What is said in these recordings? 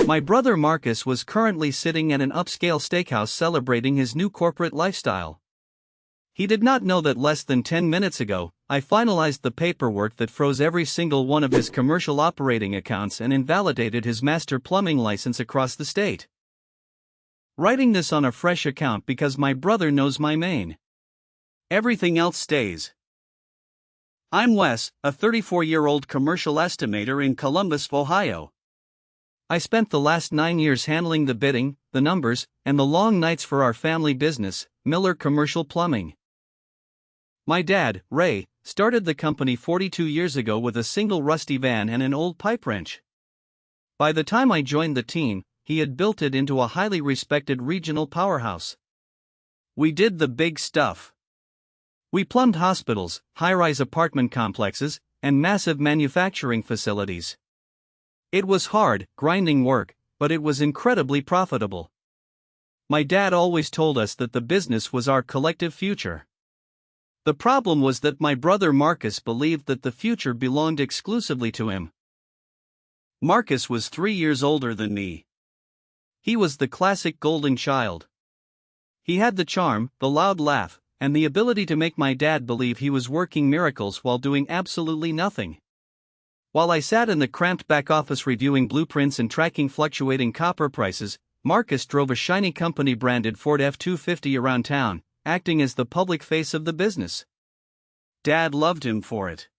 My brother Marcus was currently sitting at an upscale steakhouse celebrating his new corporate lifestyle. He did not know that less than 10 minutes ago, I finalized the paperwork that froze every single one of his commercial operating accounts and invalidated his master plumbing license across the state. Writing this on a fresh account because my brother knows my main. Everything else stays. I'm Wes, a 34-year-old commercial estimator in Columbus, Ohio. I spent the last 9 years handling the bidding, the numbers, and the long nights for our family business, Miller Commercial Plumbing. My dad, Ray, started the company 42 years ago with a single rusty van and an old pipe wrench. By the time I joined the team, he had built it into a highly respected regional powerhouse. We did the big stuff. We plumbed hospitals, high-rise apartment complexes, and massive manufacturing facilities. It was hard, grinding work, but it was incredibly profitable. My dad always told us that the business was our collective future. The problem was that my brother Marcus believed that the future belonged exclusively to him. Marcus was 3 years older than me. He was the classic golden child. He had the charm, the loud laugh, and the ability to make my dad believe he was working miracles while doing absolutely nothing. While I sat in the cramped back office reviewing blueprints and tracking fluctuating copper prices, Marcus drove a shiny company-branded Ford F-250 around town, acting as the public face of the business. Dad loved him for it.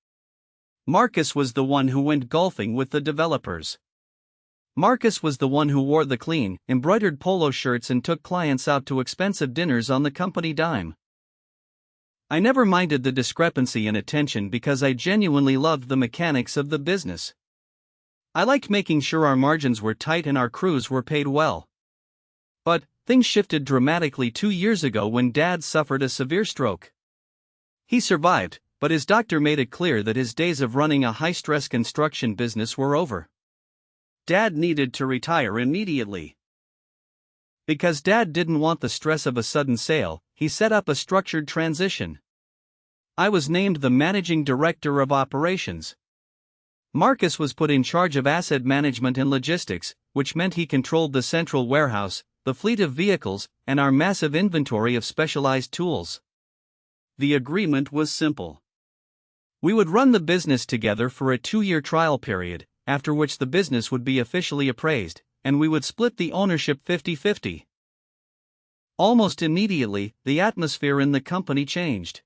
Marcus was the one who went golfing with the developers. Marcus was the one who wore the clean, embroidered polo shirts and took clients out to expensive dinners on the company dime. I never minded the discrepancy in attention because I genuinely loved the mechanics of the business. I liked making sure our margins were tight and our crews were paid well. But things shifted dramatically 2 years ago when Dad suffered a severe stroke. He survived, but his doctor made it clear that his days of running a high-stress construction business were over. Dad needed to retire immediately. Because Dad didn't want the stress of a sudden sale, he set up a structured transition. I was named the managing director of operations. Marcus was put in charge of asset management and logistics, which meant he controlled the central warehouse, the fleet of vehicles, and our massive inventory of specialized tools. The agreement was simple. We would run the business together for a 2-year trial period, after which the business would be officially appraised, and we would split the ownership 50-50. Almost immediately, the atmosphere in the company changed.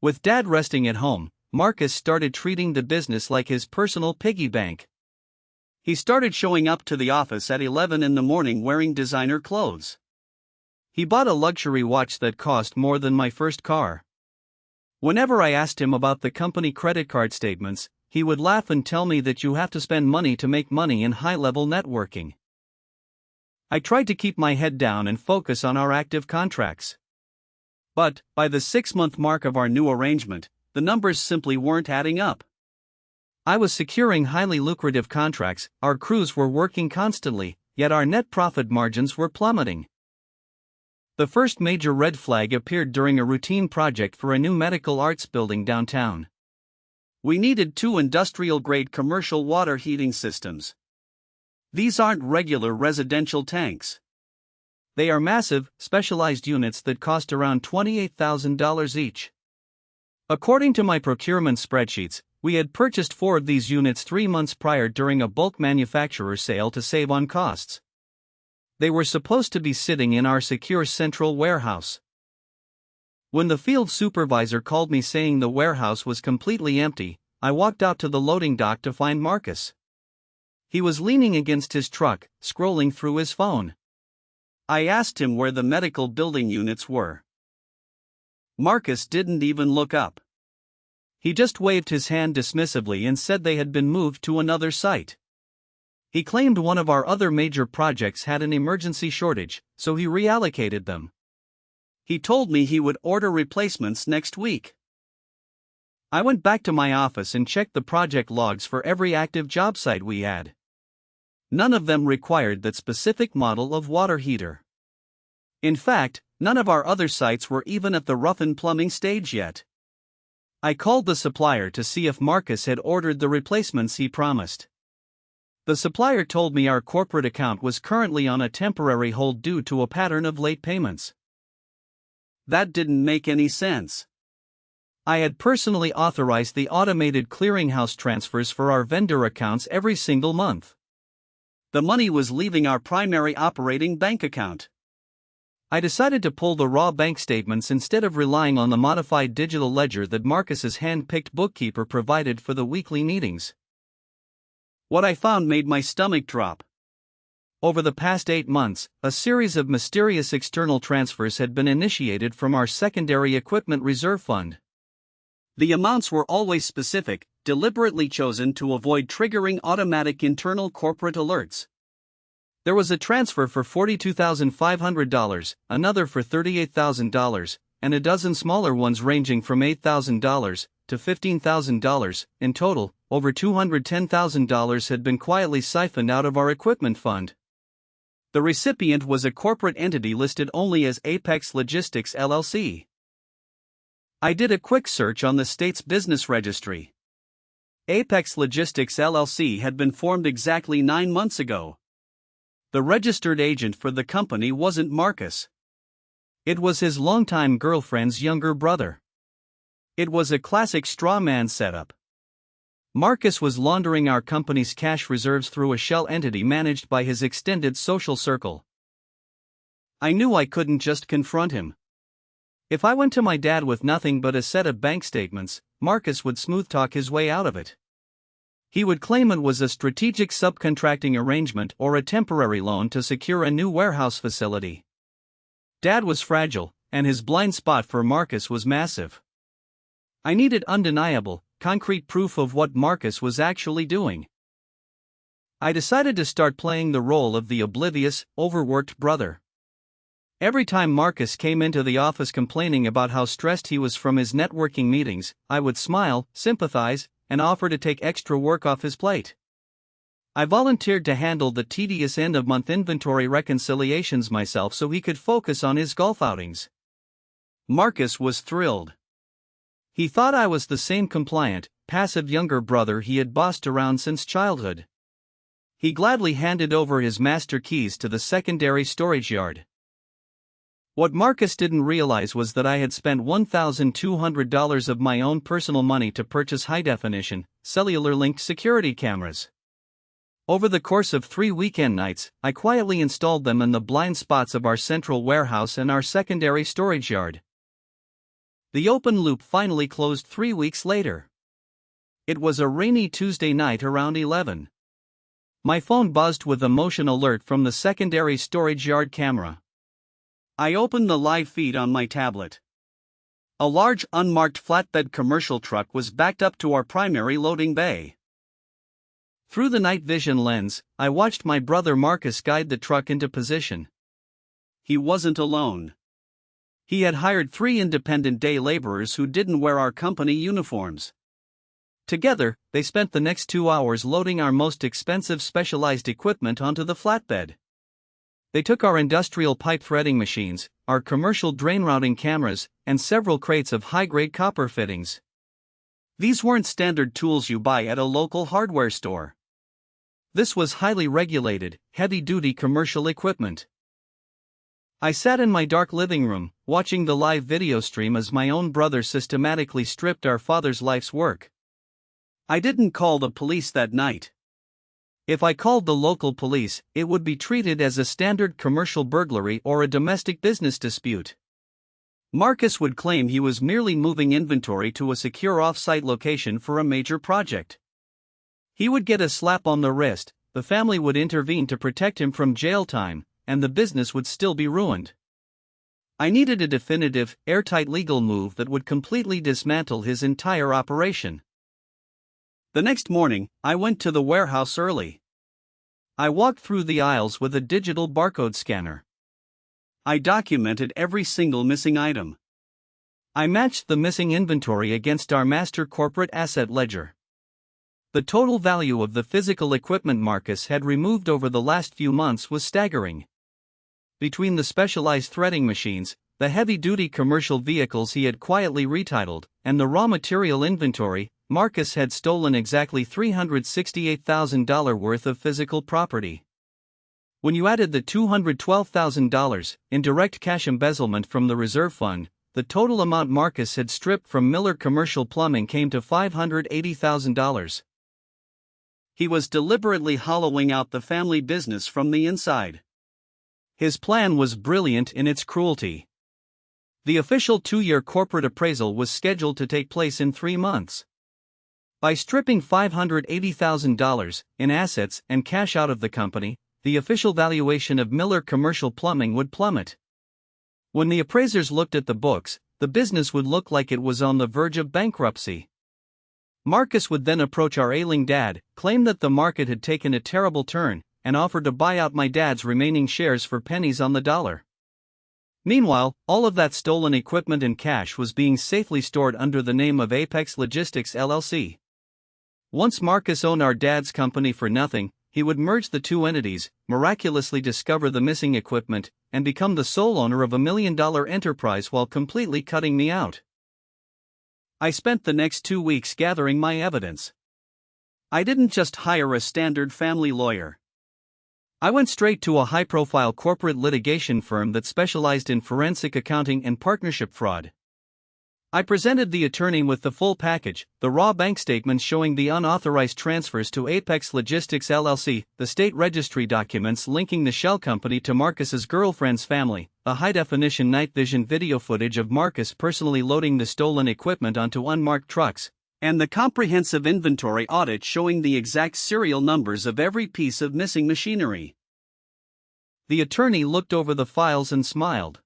With Dad resting at home, Marcus started treating the business like his personal piggy bank. He started showing up to the office at 11 in the morning wearing designer clothes. He bought a luxury watch that cost more than my first car. Whenever I asked him about the company credit card statements, he would laugh and tell me that you have to spend money to make money in high-level networking. I tried to keep my head down and focus on our active contracts. But, by the 6-month mark of our new arrangement, the numbers simply weren't adding up. I was securing highly lucrative contracts, our crews were working constantly, yet our net profit margins were plummeting. The first major red flag appeared during a routine project for a new medical arts building downtown. We needed 2 industrial-grade commercial water heating systems. These aren't regular residential tanks. They are massive, specialized units that cost around $28,000 each. According to my procurement spreadsheets, we had purchased 4 of these units 3 months prior during a bulk manufacturer sale to save on costs. They were supposed to be sitting in our secure central warehouse. When the field supervisor called me saying the warehouse was completely empty, I walked out to the loading dock to find Marcus. He was leaning against his truck, scrolling through his phone. I asked him where the medical building units were. Marcus didn't even look up. He just waved his hand dismissively and said they had been moved to another site. He claimed one of our other major projects had an emergency shortage, so he reallocated them. He told me he would order replacements next week. I went back to my office and checked the project logs for every active job site we had. None of them required that specific model of water heater. In fact, none of our other sites were even at the rough-in plumbing stage yet. I called the supplier to see if Marcus had ordered the replacements he promised. The supplier told me our corporate account was currently on a temporary hold due to a pattern of late payments. That didn't make any sense. I had personally authorized the automated clearinghouse transfers for our vendor accounts every single month. The money was leaving our primary operating bank account. I decided to pull the raw bank statements instead of relying on the modified digital ledger that Marcus's hand-picked bookkeeper provided for the weekly meetings. What I found made my stomach drop. Over the past 8 months, a series of mysterious external transfers had been initiated from our secondary equipment reserve fund. The amounts were always specific, deliberately chosen to avoid triggering automatic internal corporate alerts. There was a transfer for $42,500, another for $38,000, and a dozen smaller ones ranging from $8,000 to $15,000. In total, over $210,000 had been quietly siphoned out of our equipment fund. The recipient was a corporate entity listed only as Apex Logistics LLC. I did a quick search on the state's business registry. Apex Logistics LLC had been formed exactly 9 months ago. The registered agent for the company wasn't Marcus. It was his longtime girlfriend's younger brother. It was a classic straw man setup. Marcus was laundering our company's cash reserves through a shell entity managed by his extended social circle. I knew I couldn't just confront him. If I went to my dad with nothing but a set of bank statements, Marcus would smooth-talk his way out of it. He would claim it was a strategic subcontracting arrangement or a temporary loan to secure a new warehouse facility. Dad was fragile, and his blind spot for Marcus was massive. I needed undeniable, concrete proof of what Marcus was actually doing. I decided to start playing the role of the oblivious, overworked brother. Every time Marcus came into the office complaining about how stressed he was from his networking meetings, I would smile, sympathize, and offer to take extra work off his plate. I volunteered to handle the tedious end-of-month inventory reconciliations myself so he could focus on his golf outings. Marcus was thrilled. He thought I was the same compliant, passive younger brother he had bossed around since childhood. He gladly handed over his master keys to the secondary storage yard. What Marcus didn't realize was that I had spent $1,200 of my own personal money to purchase high-definition, cellular-linked security cameras. Over the course of 3 weekend nights, I quietly installed them in the blind spots of our central warehouse and our secondary storage yard. The open loop finally closed 3 weeks later. It was a rainy Tuesday night around 11. My phone buzzed with a motion alert from the secondary storage yard camera. I opened the live feed on my tablet. A large unmarked flatbed commercial truck was backed up to our primary loading bay. Through the night vision lens, I watched my brother Marcus guide the truck into position. He wasn't alone. He had hired 3 independent day laborers who didn't wear our company uniforms. Together, they spent the next 2 hours loading our most expensive specialized equipment onto the flatbed. They took our industrial pipe threading machines, our commercial drain routing cameras, and several crates of high-grade copper fittings. These weren't standard tools you buy at a local hardware store. This was highly regulated, heavy-duty commercial equipment. I sat in my dark living room, watching the live video stream as my own brother systematically stripped our father's life's work. I didn't call the police that night. If I called the local police, it would be treated as a standard commercial burglary or a domestic business dispute. Marcus would claim he was merely moving inventory to a secure off-site location for a major project. He would get a slap on the wrist, the family would intervene to protect him from jail time, and the business would still be ruined. I needed a definitive, airtight legal move that would completely dismantle his entire operation. The next morning, I went to the warehouse early. I walked through the aisles with a digital barcode scanner. I documented every single missing item. I matched the missing inventory against our master corporate asset ledger. The total value of the physical equipment Marcus had removed over the last few months was staggering. Between the specialized threading machines, the heavy-duty commercial vehicles he had quietly retitled, and the raw material inventory, Marcus had stolen exactly $368,000 worth of physical property. When you added the $212,000 in direct cash embezzlement from the reserve fund, the total amount Marcus had stripped from Miller Commercial Plumbing came to $580,000. He was deliberately hollowing out the family business from the inside. His plan was brilliant in its cruelty. The official 2-year corporate appraisal was scheduled to take place in 3 months. By stripping $580,000 in assets and cash out of the company, the official valuation of Miller Commercial Plumbing would plummet. When the appraisers looked at the books, the business would look like it was on the verge of bankruptcy. Marcus would then approach our ailing dad, claim that the market had taken a terrible turn, and offer to buy out my dad's remaining shares for pennies on the dollar. Meanwhile, all of that stolen equipment and cash was being safely stored under the name of Apex Logistics LLC. Once Marcus owned our dad's company for nothing, he would merge the two entities, miraculously discover the missing equipment, and become the sole owner of a $1 million enterprise while completely cutting me out. I spent the next 2 weeks gathering my evidence. I didn't just hire a standard family lawyer. I went straight to a high-profile corporate litigation firm that specialized in forensic accounting and partnership fraud. I presented the attorney with the full package, the raw bank statements showing the unauthorized transfers to Apex Logistics LLC, the state registry documents linking the shell company to Marcus's girlfriend's family, a high-definition night vision video footage of Marcus personally loading the stolen equipment onto unmarked trucks, and the comprehensive inventory audit showing the exact serial numbers of every piece of missing machinery. The attorney looked over the files and smiled.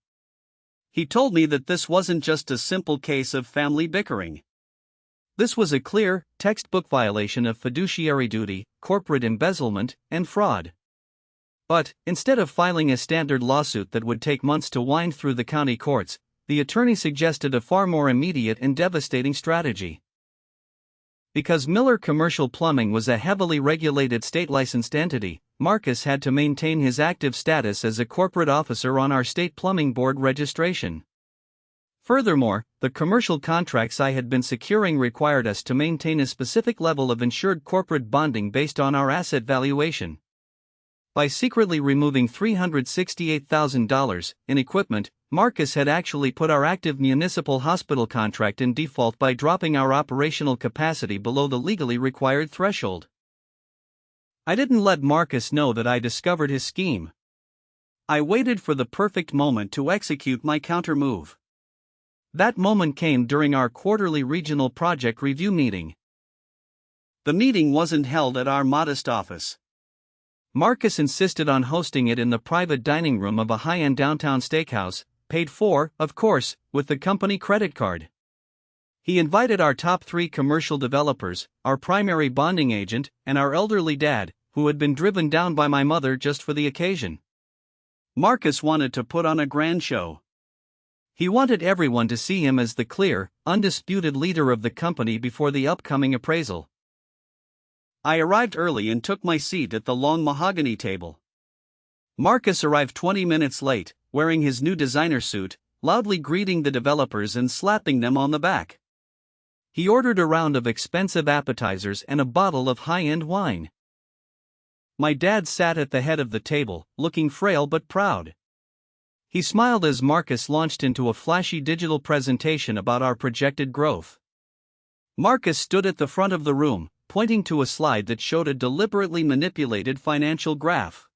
He told me that this wasn't just a simple case of family bickering. This was a clear, textbook violation of fiduciary duty, corporate embezzlement, and fraud. But, instead of filing a standard lawsuit that would take months to wind through the county courts, the attorney suggested a far more immediate and devastating strategy. Because Miller Commercial Plumbing was a heavily regulated state-licensed entity, Marcus had to maintain his active status as a corporate officer on our state plumbing board registration. Furthermore, the commercial contracts I had been securing required us to maintain a specific level of insured corporate bonding based on our asset valuation. By secretly removing $368,000 in equipment, Marcus had actually put our active municipal hospital contract in default by dropping our operational capacity below the legally required threshold. I didn't let Marcus know that I discovered his scheme. I waited for the perfect moment to execute my countermove. That moment came during our quarterly regional project review meeting. The meeting wasn't held at our modest office. Marcus insisted on hosting it in the private dining room of a high-end downtown steakhouse, paid for, of course, with the company credit card. He invited our top 3 commercial developers, our primary bonding agent, and our elderly dad, who had been driven down by my mother just for the occasion. Marcus wanted to put on a grand show. He wanted everyone to see him as the clear, undisputed leader of the company before the upcoming appraisal. I arrived early and took my seat at the long mahogany table. Marcus arrived 20 minutes late, wearing his new designer suit, loudly greeting the developers and slapping them on the back. He ordered a round of expensive appetizers and a bottle of high-end wine. My dad sat at the head of the table, looking frail but proud. He smiled as Marcus launched into a flashy digital presentation about our projected growth. Marcus stood at the front of the room, pointing to a slide that showed a deliberately manipulated financial graph.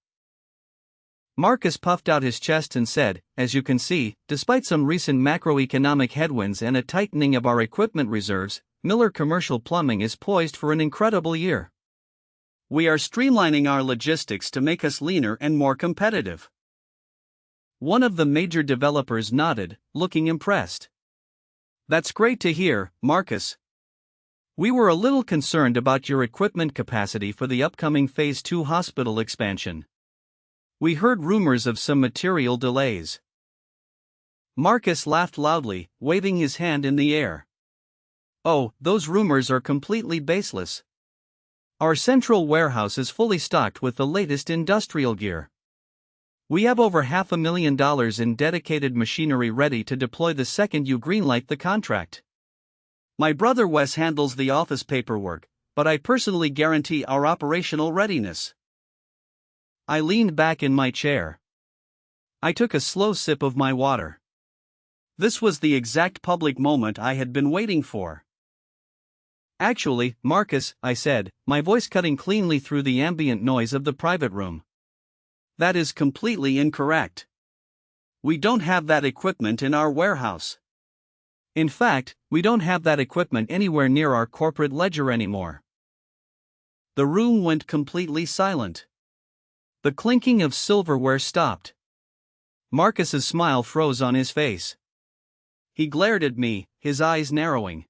Marcus puffed out his chest and said, "As you can see, despite some recent macroeconomic headwinds and a tightening of our equipment reserves, Miller Commercial Plumbing is poised for an incredible year. We are streamlining our logistics to make us leaner and more competitive." One of the major developers nodded, looking impressed. "That's great to hear, Marcus. We were a little concerned about your equipment capacity for the upcoming Phase 2 hospital expansion. We heard rumors of some material delays." Marcus laughed loudly, waving his hand in the air. "Oh, those rumors are completely baseless. Our central warehouse is fully stocked with the latest industrial gear. We have over $500,000 in dedicated machinery ready to deploy the second you greenlight the contract." My brother Wes handles the office paperwork, but I personally guarantee our operational readiness. I leaned back in my chair. I took a slow sip of my water. This was the exact public moment I had been waiting for. Actually, Marcus, I said, my voice cutting cleanly through the ambient noise of the private room. That is completely incorrect. We don't have that equipment in our warehouse. In fact, we don't have that equipment anywhere near our corporate ledger anymore. The room went completely silent. The clinking of silverware stopped. Marcus's smile froze on his face. He glared at me, his eyes narrowing.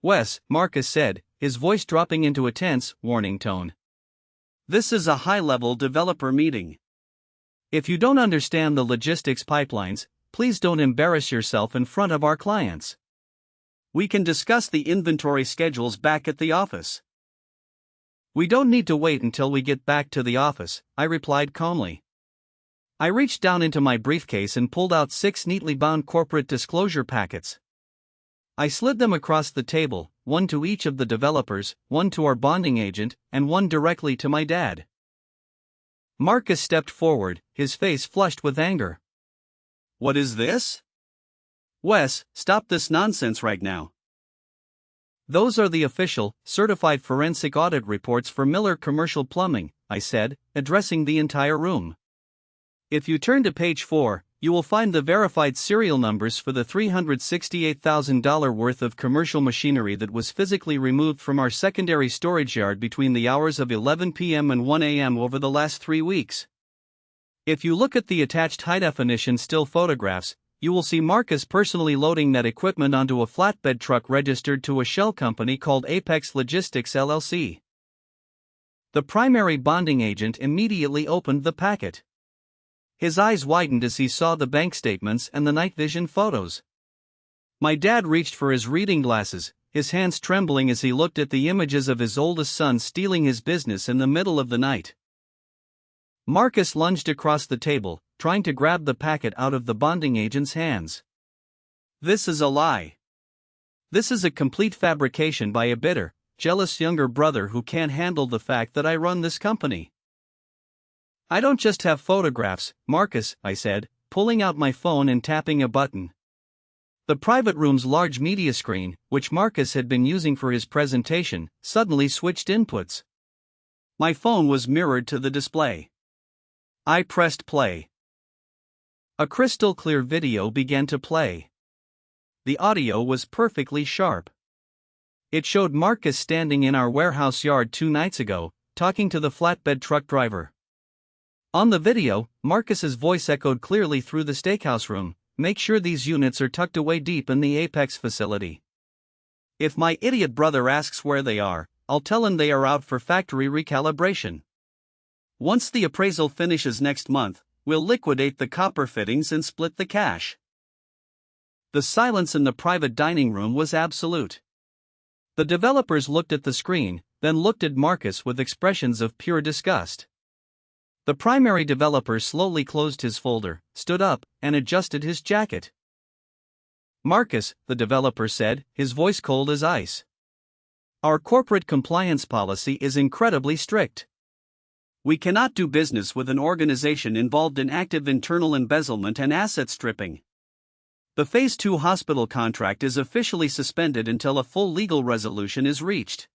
Wes, Marcus said, his voice dropping into a tense, warning tone. This is a high-level developer meeting. If you don't understand the logistics pipelines, please don't embarrass yourself in front of our clients. We can discuss the inventory schedules back at the office. We don't need to wait until we get back to the office, I replied calmly. I reached down into my briefcase and pulled out 6 neatly bound corporate disclosure packets. I slid them across the table, one to each of the developers, one to our bonding agent, and one directly to my dad. Marcus stepped forward, his face flushed with anger. What is this? Wes, stop this nonsense right now. Those are the official, certified forensic audit reports for Miller Commercial Plumbing, I said, addressing the entire room. If you turn to page 4, you will find the verified serial numbers for the $368,000 worth of commercial machinery that was physically removed from our secondary storage yard between the hours of 11 p.m. and 1 a.m. over the last 3 weeks. If you look at the attached high-definition still photographs, you will see Marcus personally loading that equipment onto a flatbed truck registered to a shell company called Apex Logistics LLC. The primary bonding agent immediately opened the packet. His eyes widened as he saw the bank statements and the night vision photos. My dad reached for his reading glasses, his hands trembling as he looked at the images of his oldest son stealing his business in the middle of the night. Marcus lunged across the table, trying to grab the packet out of the bonding agent's hands. This is a lie. This is a complete fabrication by a bitter, jealous younger brother who can't handle the fact that I run this company. I don't just have photographs, Marcus, I said, pulling out my phone and tapping a button. The private room's large media screen, which Marcus had been using for his presentation, suddenly switched inputs. My phone was mirrored to the display. I pressed play. A crystal clear video began to play. The audio was perfectly sharp. It showed Marcus standing in our warehouse yard 2 nights ago, talking to the flatbed truck driver. On the video, Marcus's voice echoed clearly through the steakhouse room. Make sure these units are tucked away deep in the Apex facility. If my idiot brother asks where they are, I'll tell him they are out for factory recalibration. Once the appraisal finishes next month, we'll liquidate the copper fittings and split the cash. The silence in the private dining room was absolute. The developers looked at the screen, then looked at Marcus with expressions of pure disgust. The primary developer slowly closed his folder, stood up, and adjusted his jacket. Marcus, the developer said, his voice cold as ice. Our corporate compliance policy is incredibly strict. We cannot do business with an organization involved in active internal embezzlement and asset stripping. The Phase 2 hospital contract is officially suspended until a full legal resolution is reached.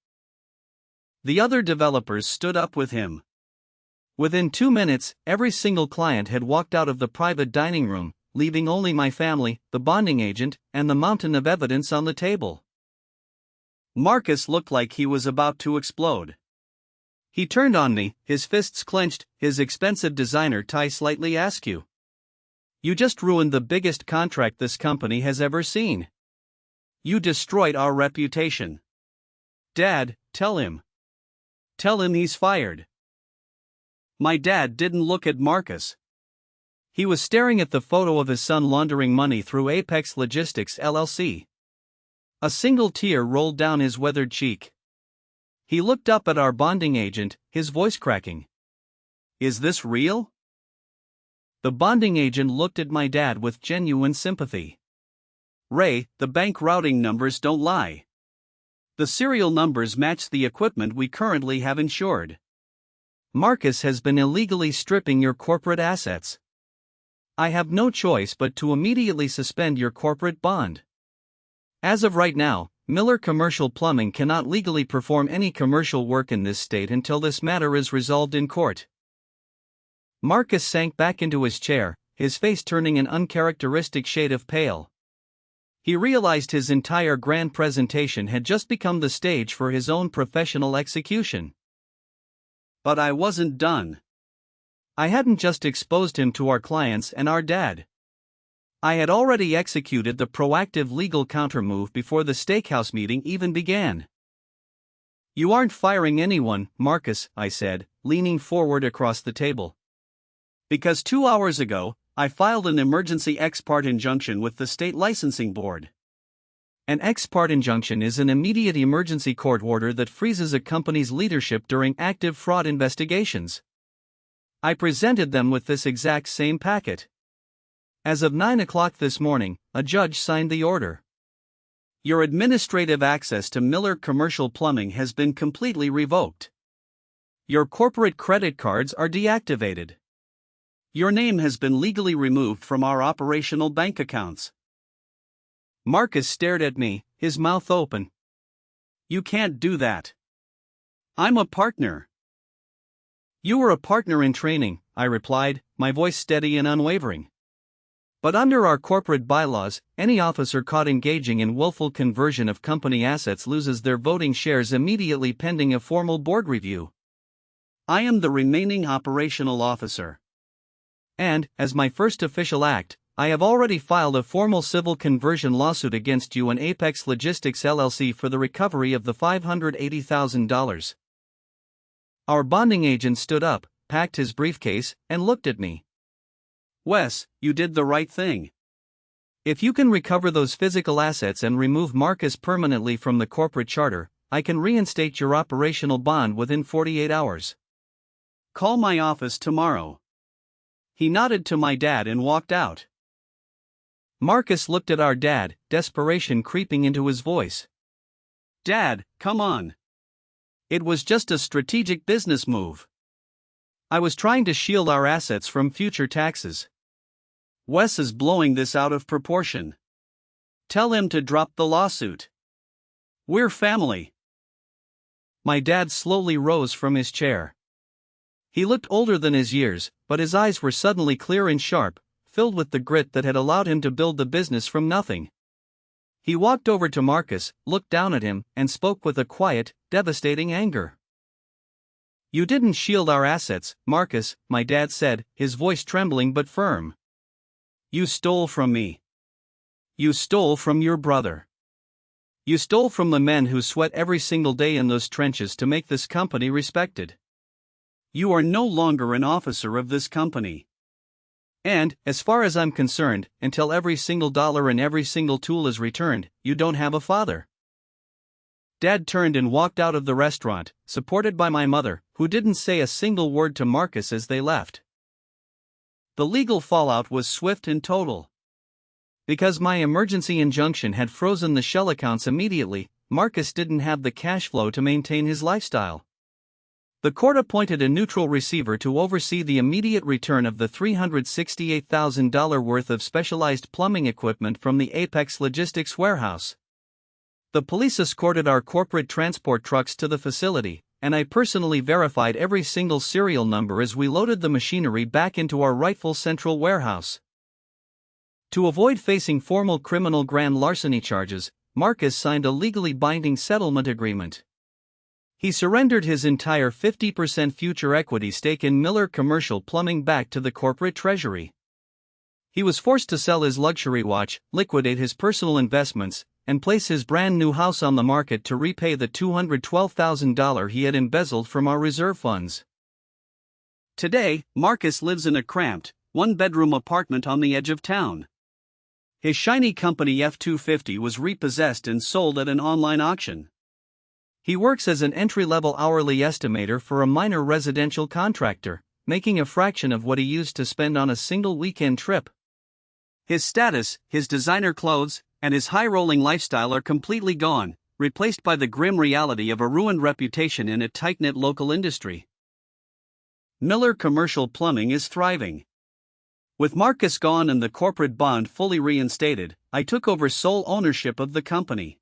The other developers stood up with him. Within 2 minutes, every single client had walked out of the private dining room, leaving only my family, the bonding agent, and the mountain of evidence on the table. Marcus looked like he was about to explode. He turned on me, his fists clenched, his expensive designer tie slightly askew. You just ruined the biggest contract this company has ever seen. You destroyed our reputation. Dad, tell him. Tell him he's fired. My dad didn't look at Marcus. He was staring at the photo of his son laundering money through Apex Logistics LLC. A single tear rolled down his weathered cheek. He looked up at our bonding agent, his voice cracking. Is this real? The bonding agent looked at my dad with genuine sympathy. Ray, the bank routing numbers don't lie. The serial numbers match the equipment we currently have insured. Marcus has been illegally stripping your corporate assets. I have no choice but to immediately suspend your corporate bond. As of right now, Miller Commercial Plumbing cannot legally perform any commercial work in this state until this matter is resolved in court. Marcus sank back into his chair, his face turning an uncharacteristic shade of pale. He realized his entire grand presentation had just become the stage for his own professional execution. But I wasn't done. I hadn't just exposed him to our clients and our dad. I had already executed the proactive legal countermove before the steakhouse meeting even began. You aren't firing anyone, Marcus, I said, leaning forward across the table. Because 2 hours ago, I filed an emergency ex parte injunction with the state licensing board. An ex parte injunction is an immediate emergency court order that freezes a company's leadership during active fraud investigations. I presented them with this exact same packet. As of 9 o'clock this morning, a judge signed the order. Your administrative access to Miller Commercial Plumbing has been completely revoked. Your corporate credit cards are deactivated. Your name has been legally removed from our operational bank accounts. Marcus stared at me, his mouth open. You can't do that. I'm a partner. You were a partner in training, I replied, my voice steady and unwavering. But under our corporate bylaws, any officer caught engaging in willful conversion of company assets loses their voting shares immediately pending a formal board review. I am the remaining operational officer. And, as my first official act, I have already filed a formal civil conversion lawsuit against you and Apex Logistics LLC for the recovery of the $580,000. Our bonding agent stood up, packed his briefcase, and looked at me. Wes, you did the right thing. If you can recover those physical assets and remove Marcus permanently from the corporate charter, I can reinstate your operational bond within 48 hours. Call my office tomorrow. He nodded to my dad and walked out. Marcus looked at our dad, desperation creeping into his voice. Dad, come on. It was just a strategic business move. I was trying to shield our assets from future taxes. Wes is blowing this out of proportion. Tell him to drop the lawsuit. We're family. My dad slowly rose from his chair. He looked older than his years, but his eyes were suddenly clear and sharp, filled with the grit that had allowed him to build the business from nothing. He walked over to Marcus, looked down at him, and spoke with a quiet, devastating anger. You didn't shield our assets, Marcus, my dad said, his voice trembling but firm. You stole from me. You stole from your brother. You stole from the men who sweat every single day in those trenches to make this company respected. You are no longer an officer of this company. And, as far as I'm concerned, until every single dollar and every single tool is returned, you don't have a father. Dad turned and walked out of the restaurant, supported by my mother, who didn't say a single word to Marcus as they left. The legal fallout was swift and total. Because my emergency injunction had frozen the shell accounts immediately, Marcus didn't have the cash flow to maintain his lifestyle. The court appointed a neutral receiver to oversee the immediate return of the $368,000 worth of specialized plumbing equipment from the Apex Logistics warehouse. The police escorted our corporate transport trucks to the facility, and I personally verified every single serial number as we loaded the machinery back into our rightful central warehouse. To avoid facing formal criminal grand larceny charges, Marcus signed a legally binding settlement agreement. He surrendered his entire 50% future equity stake in Miller Commercial Plumbing back to the corporate treasury. He was forced to sell his luxury watch, liquidate his personal investments, and place his brand new house on the market to repay the $212,000 he had embezzled from our reserve funds. Today, Marcus lives in a cramped, one-bedroom apartment on the edge of town. His shiny company F-250 was repossessed and sold at an online auction. He works as an entry-level hourly estimator for a minor residential contractor, making a fraction of what he used to spend on a single weekend trip. His status, his designer clothes, and his high-rolling lifestyle are completely gone, replaced by the grim reality of a ruined reputation in a tight-knit local industry. Miller Commercial Plumbing is thriving. With Marcus gone and the corporate bond fully reinstated, I took over sole ownership of the company.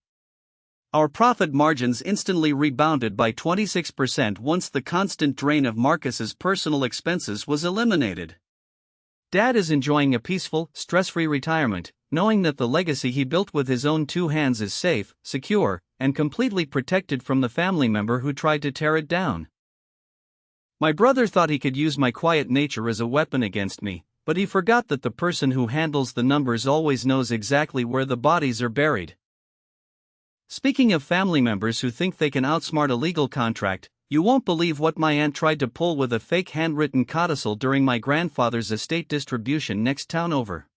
Our profit margins instantly rebounded by 26% once the constant drain of Marcus's personal expenses was eliminated. Dad is enjoying a peaceful, stress-free retirement, knowing that the legacy he built with his own two hands is safe, secure, and completely protected from the family member who tried to tear it down. My brother thought he could use my quiet nature as a weapon against me, but he forgot that the person who handles the numbers always knows exactly where the bodies are buried. Speaking of family members who think they can outsmart a legal contract, you won't believe what my aunt tried to pull with a fake handwritten codicil during my grandfather's estate distribution next town over.